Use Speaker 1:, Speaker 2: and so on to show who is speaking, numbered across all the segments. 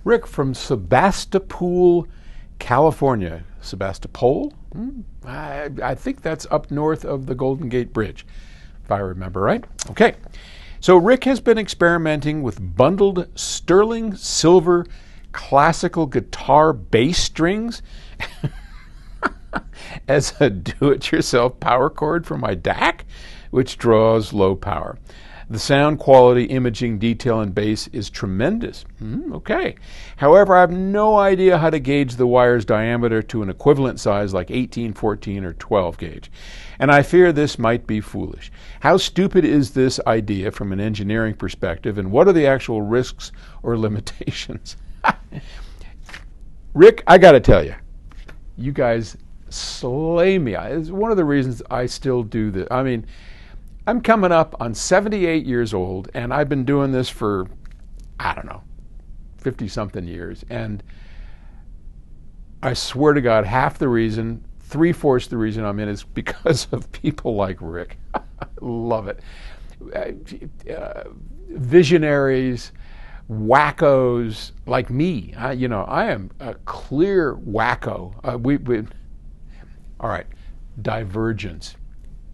Speaker 1: Rick from Sebastopol, California. Sebastopol? I think that's up north of the Golden Gate Bridge, if I remember right. Okay. So Rick has been experimenting with bundled sterling silver classical guitar bass strings as a do-it-yourself power chord for my DAC, which draws low power. The sound quality, imaging, detail, and bass is tremendous. Okay. However, I have no idea how to gauge the wire's diameter to an equivalent size like 18, 14, or 12 gauge. And I fear this might be foolish. How stupid is this idea from an engineering perspective, and what are the actual risks or limitations? Rick, I got to tell you, you guys slay me. It's one of the reasons I still do this. I mean, I'm coming up on 78 years old, and I've been doing this for, 50-something years. And I swear to God, half the reason, 3/4 the reason I'm in is because of people like Rick. I love it. Visionaries, wackos like me. I am a clear wacko. All right, divergence.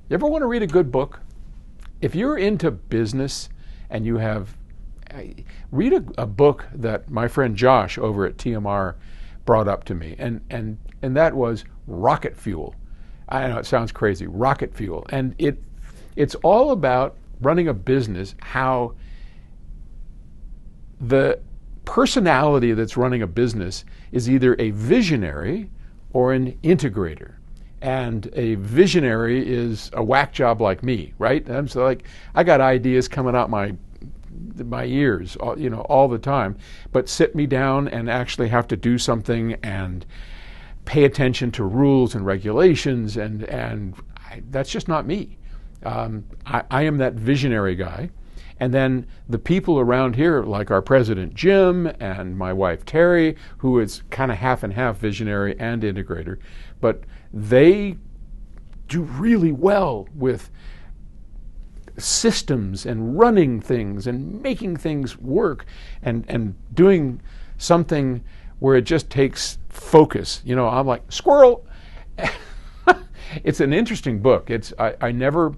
Speaker 1: You ever want to read a good book? If you're into business and you have, read a book that my friend Josh over at TMR brought up to me, and that was Rocket Fuel. I know it sounds crazy, Rocket Fuel. And it's all about running a business, how the personality that's running a business is either a visionary or an integrator. And a visionary is a whack job like me, right? I'm so like, I got ideas coming out my ears, all the time. But sit me down and actually have to do something and pay attention to rules and regulations, and that's just not me. I am that visionary guy. And then the people around here, like our president Jim and my wife Terry, who is kind of half and half visionary and integrator, but they do really well with systems and running things and making things work and doing something where it just takes focus. I'm like, squirrel. It's an interesting book. I never,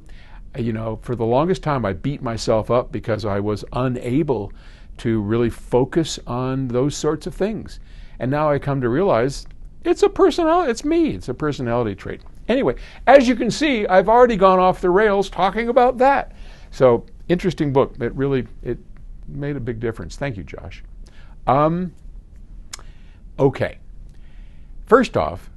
Speaker 1: for the longest time I beat myself up because I was unable to really focus on those sorts of things. And now I come to realize it's a personality, it's me, it's a personality trait. Anyway, as you can see, I've already gone off the rails talking about that. So, interesting book. It made a big difference. Thank you, Josh. Okay. First off,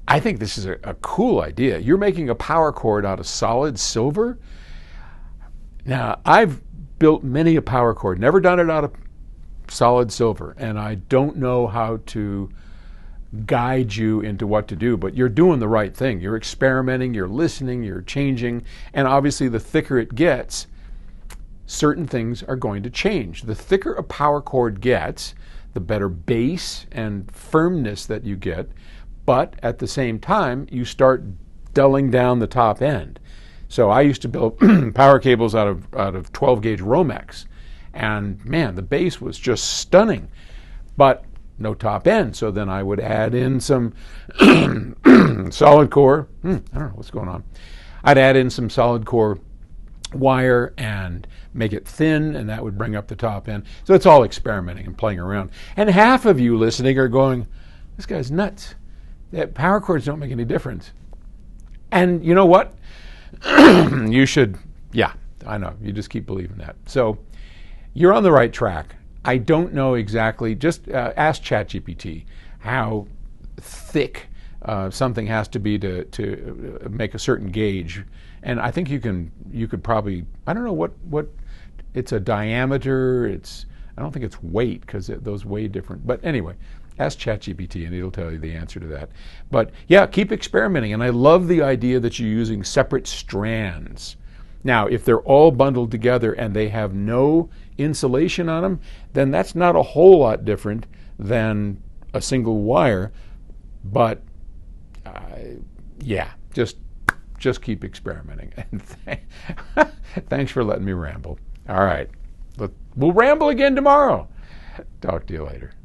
Speaker 1: I think this is a cool idea. You're making a power cord out of solid silver. Now, I've built many a power cord, never done it out of solid silver, and I don't know how to guide you into what to do, but you're doing the right thing. You're experimenting, you're listening, you're changing, and obviously the thicker it gets, certain things are going to change. The thicker a power cord gets, the better bass and firmness that you get, but at the same time, you start dulling down the top end. So I used to build power cables out of 12 gauge Romex, and man, the bass was just stunning, but no top end. So then I would add in some solid core. I don't know what's going on. I'd add in some solid core wire and make it thin, and that would bring up the top end. So it's all experimenting and playing around. And half of you listening are going, this guy's nuts. That power cords don't make any difference. And you know what? You should, yeah, I know. You just keep believing that. So you're on the right track. I don't know exactly. Just ask ChatGPT how thick something has to be to make a certain gauge, and I think you could probably, I don't know what it's a diameter. I don't think it's weight because those weigh different. But anyway, ask ChatGPT and it'll tell you the answer to that. But yeah, keep experimenting, and I love the idea that you're using separate strands. Now, if they're all bundled together and they have no insulation on them, then that's not a whole lot different than a single wire. But yeah, just keep experimenting. And thanks for letting me ramble. All right, we'll ramble again tomorrow. Talk to you later.